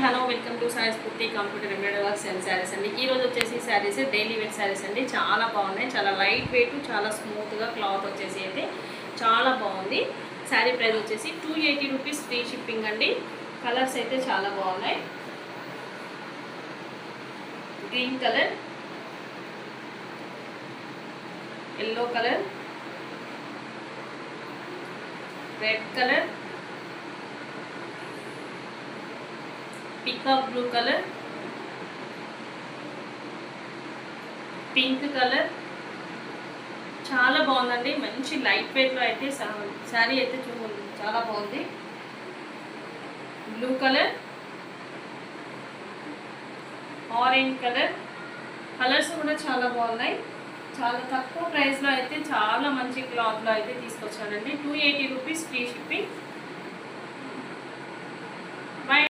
Hello welcome to Sai స్ఫూర్తి computer embroidery works and saris అండి. ఈ రోజు వచ్చేసి శారీస్ డైలీ వేర్ శారీస్ అండి. చాలా బాగున్నాయి, చాలా లైట్ వెయిట్, చాలా స్మూత్గా క్లాత్ వచ్చేసి అయితే చాలా బాగుంది. శారీ ప్రైస్ వచ్చేసి 280 రూపీస్, ఫ్రీ షిప్పింగ్ అండి. కలర్స్ అయితే చాలా బాగున్నాయి. Green colour, yellow colour, red colour, peacock blue colour, pink colour. చాలా బాగుందండి, మంచి లైట్ వెయిట్లో అయితే శారీ అయితే చాలా బాగుంది. Blue colour, orange colour. Colours కూడా చాలా బాగున్నాయి. చాలా తక్కువ ప్రైస్లో అయితే చాలా మంచి క్లాత్లో అయితే తీసుకొచ్చానండి. 280 రూపీస్, ఫ్రీ షిప్పింగ్.